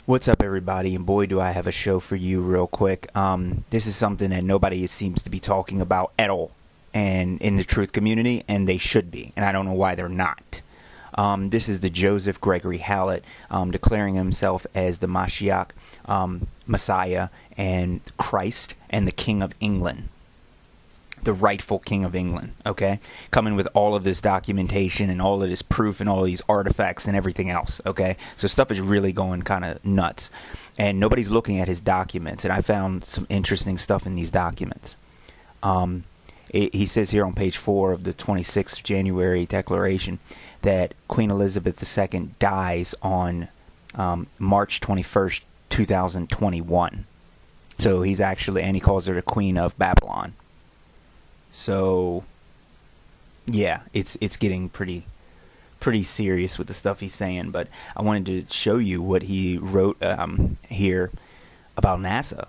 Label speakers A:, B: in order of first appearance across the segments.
A: What's up, everybody? And boy, do I have a show for you real quick. This is something that nobody seems to be talking about at all, and in the truth community, and they should be, and I don't know why they're not. This is the Joseph Gregory Hallett declaring himself as the Mashiach, Messiah, and Christ, and the King of England. The rightful King of England, okay? Coming with all of this documentation and all of this proof and all these artifacts and everything else, okay? So stuff is really going kind of nuts. And nobody's looking at his documents, and I found some interesting stuff in these documents. He says here on page 4 of the 26th of January declaration that Queen Elizabeth II dies on March 21st, 2021. So he's actually, and he calls her the Queen of Babylon. So, yeah, it's getting pretty serious with the stuff he's saying. But I wanted to show you what he wrote here about NASA.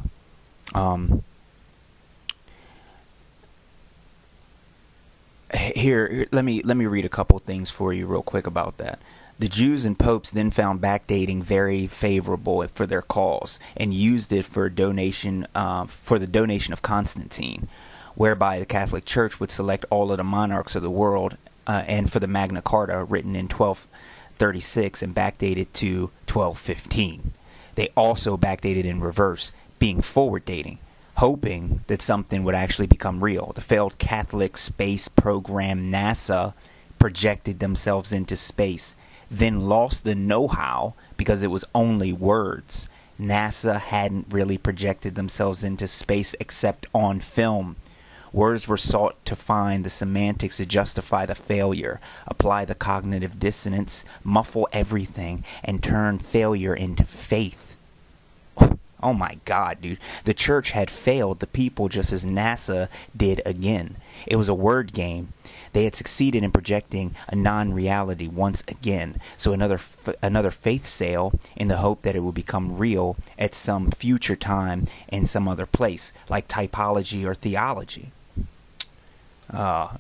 A: Here, let me read a couple things for you real quick about that. The Jews and popes then found backdating very favorable for their cause and used it for donation for the donation of Constantine, whereby the Catholic Church would select all of the monarchs of the world and for the Magna Carta written in 1236 and backdated to 1215. They also backdated in reverse, being forward dating, hoping that something would actually become real. The failed Catholic space program NASA projected themselves into space, then lost the know-how because it was only words. NASA hadn't really projected themselves into space except on film. Words were sought to find the semantics to justify the failure, apply the cognitive dissonance, muffle everything, and turn failure into faith. Oh my God, dude. The church had failed the people just as NASA did again. It was a word game. They had succeeded in projecting a non-reality once again. So another faith sale in the hope that it would become real at some future time in some other place, like typology or theology.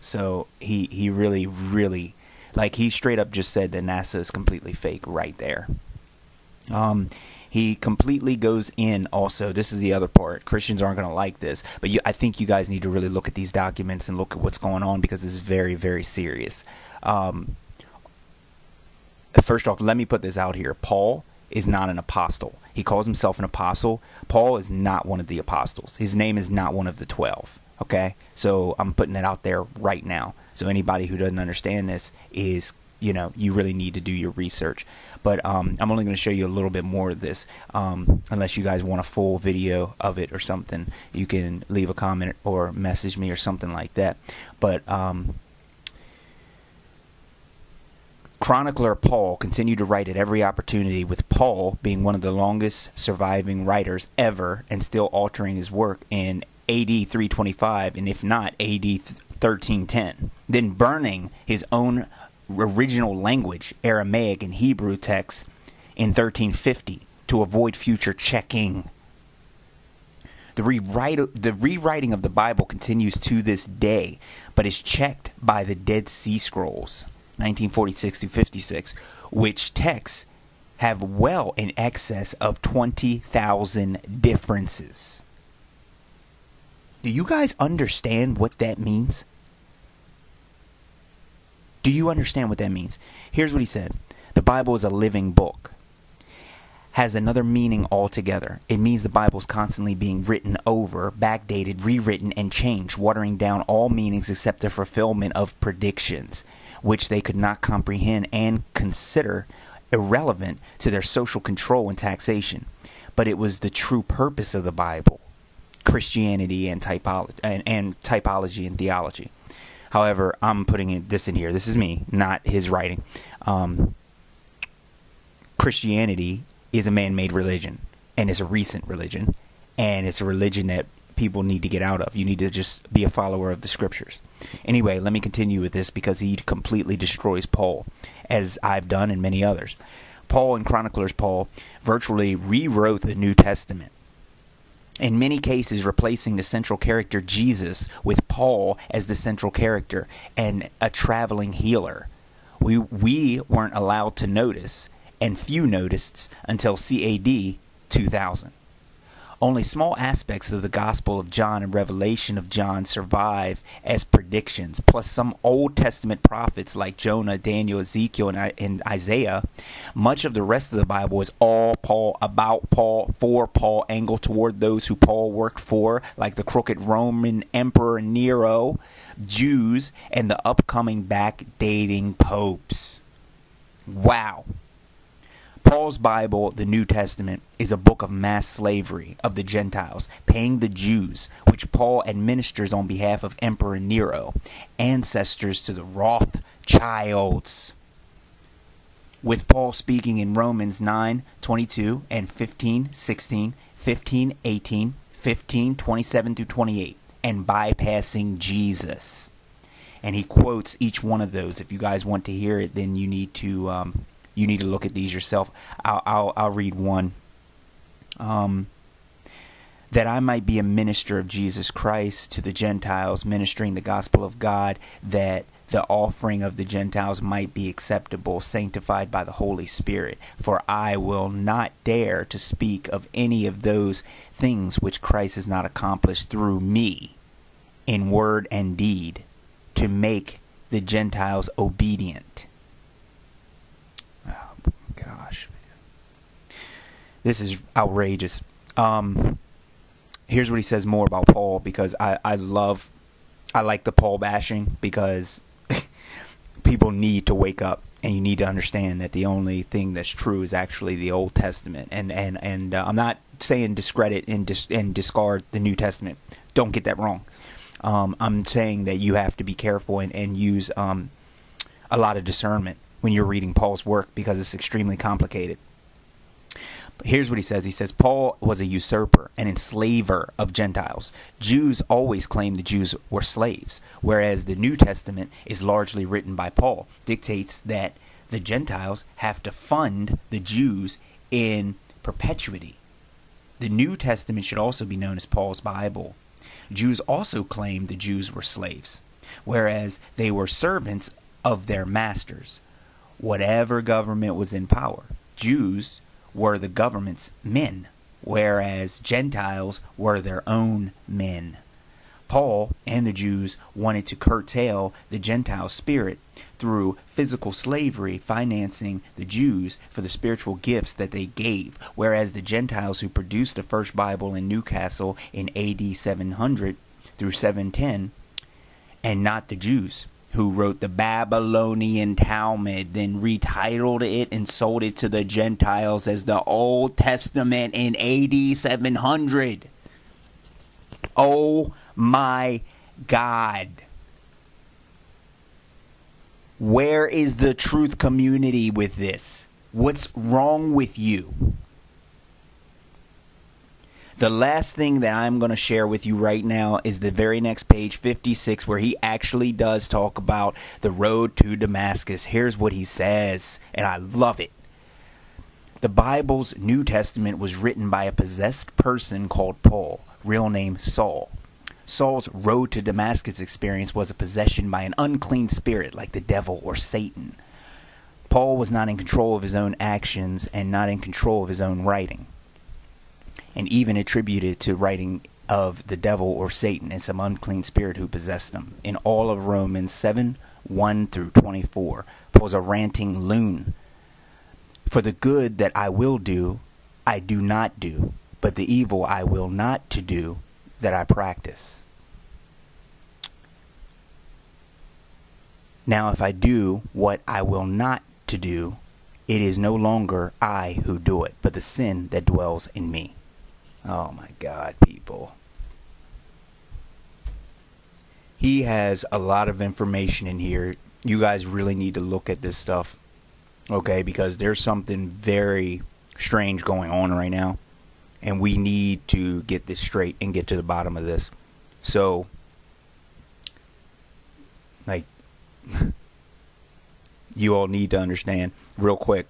A: So he really, like, he straight up just said that NASA is completely fake right there. He completely goes in also. This is the other part. Christians aren't going to like this, but I think you guys need to really look at these documents and look at what's going on, because it's very, very serious. First off, let me put this out here. Paul is not an apostle. He calls himself an apostle. Paul is not one of the apostles. His name is not one of the 12. Okay? So I'm putting it out there right now. So anybody who doesn't understand this is, you really need to do your research. But I'm only going to show you a little bit more of this. Unless you guys want a full video of it or something, you can leave a comment or message me or something like that. But chronicler Paul continued to write at every opportunity, with Paul being one of the longest surviving writers ever and still altering his work in AD 325, and if not, AD 1310. Then burning his own original language, Aramaic and Hebrew texts, in 1350 to avoid future checking. The rewriting of the Bible continues to this day, but is checked by the Dead Sea Scrolls, 1946 to 56, which texts have well in excess of 20,000 differences. Do you guys understand what that means? Do you understand what that means? Here's what he said. The Bible is a living book. Has another meaning altogether. It means the Bible is constantly being written over, backdated, rewritten, and changed, watering down all meanings except the fulfillment of predictions, which they could not comprehend and consider irrelevant to their social control and taxation. But it was the true purpose of the Bible, Christianity and typology and theology. However, I'm putting this in here. This is me, not his writing. Christianity is a man-made religion, and it's a recent religion, and it's a religion that people need to get out of. You need to just be a follower of the scriptures. Anyway, let me continue with this, because he completely destroys Paul, as I've done and many others. Paul and chroniclers Paul virtually rewrote the New Testament, in many cases replacing the central character Jesus with Paul as the central character and a traveling healer. We weren't allowed to notice and few noticed until CAD 2000. Only small aspects of the Gospel of John and Revelation of John survive as predictions, plus some Old Testament prophets like Jonah, Daniel, Ezekiel, and Isaiah. Much of the rest of the Bible is all Paul, about Paul, for Paul, angled toward those who Paul worked for, like the crooked Roman Emperor Nero, Jews, and the upcoming backdating popes. Wow. Paul's Bible, the New Testament, is a book of mass slavery of the Gentiles, paying the Jews, which Paul administers on behalf of Emperor Nero, ancestors to the Rothschilds. With Paul speaking in Romans 9:22 and 15:16, 15:18, 15:27 through 28, and bypassing Jesus. And he quotes each one of those. If you guys want to hear it, then you need to look at these yourself. I'll read one. That I might be a minister of Jesus Christ to the Gentiles, ministering the gospel of God, that the offering of the Gentiles might be acceptable, sanctified by the Holy Spirit. For I will not dare to speak of any of those things which Christ has not accomplished through me, in word and deed, to make the Gentiles obedient. Gosh, this is outrageous. Here's what he says more about Paul, because I like the Paul bashing, because people need to wake up, and you need to understand that the only thing that's true is actually the Old Testament. And I'm not saying discredit and discard the New Testament. Don't get that wrong. I'm saying that you have to be careful and use a lot of discernment when you're reading Paul's work, because it's extremely complicated. But here's what he says. He says, Paul was a usurper, an enslaver of Gentiles. Jews always claimed the Jews were slaves, whereas the New Testament is largely written by Paul, dictates that the Gentiles have to fund the Jews in perpetuity. The New Testament should also be known as Paul's Bible. Jews also claimed the Jews were slaves, whereas they were servants of their masters. Whatever government was in power, Jews were the government's men, whereas Gentiles were their own men. Paul and the Jews wanted to curtail the Gentile spirit through physical slavery, financing the Jews for the spiritual gifts that they gave, whereas the Gentiles who produced the first Bible in Newcastle in AD 700 through 710, and not the Jews, who wrote the Babylonian Talmud, then retitled it and sold it to the Gentiles as the Old Testament in AD 700. Oh my God. Where is the truth community with this? What's wrong with you? The last thing that I'm going to share with you right now is the very next page, 56, where he actually does talk about the road to Damascus. Here's what he says, and I love it. The Bible's New Testament was written by a possessed person called Paul, real name Saul. Saul's road to Damascus experience was a possession by an unclean spirit like the devil or Satan. Paul was not in control of his own actions and not in control of his own writing, and even attributed to writing of the devil or Satan and some unclean spirit who possessed him. In all of Romans 7:1 through 24, Paul's a ranting loon. For the good that I will do, I do not do, but the evil I will not to do, that I practice. Now if I do what I will not to do, it is no longer I who do it, but the sin that dwells in me. Oh my God, people. He has a lot of information in here. You guys really need to look at this stuff, okay? Because there's something very strange going on right now, and we need to get this straight and get to the bottom of this. So, like, you all need to understand real quick.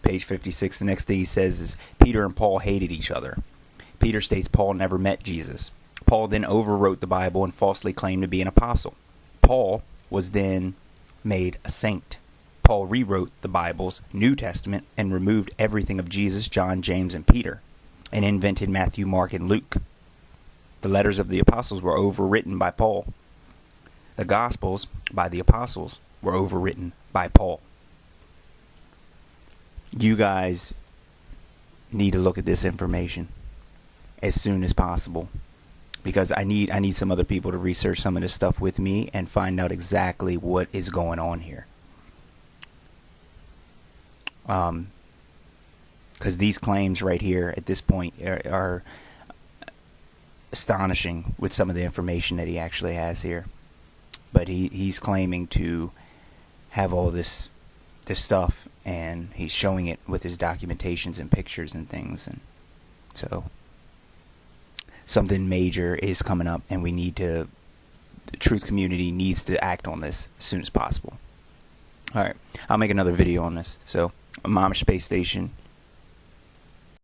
A: Page 56, the next thing he says is Peter and Paul hated each other. Peter states Paul never met Jesus. Paul then overwrote the Bible and falsely claimed to be an apostle. Paul was then made a saint. Paul rewrote the Bible's New Testament and removed everything of Jesus, John, James, and Peter, and invented Matthew, Mark, and Luke. The letters of the apostles were overwritten by Paul. The Gospels by the apostles were overwritten by Paul. You guys need to look at this information as soon as possible, because I need some other people to research some of this stuff with me and find out exactly what is going on here. Because these claims right here at this point are astonishing with some of the information that he actually has here. But he's claiming to have all this stuff, and he's showing it with his documentations and pictures and things. And so something major is coming up, and the truth community needs to act on this as soon as possible. All right, I'll make another video on this. So, Mom Space Station.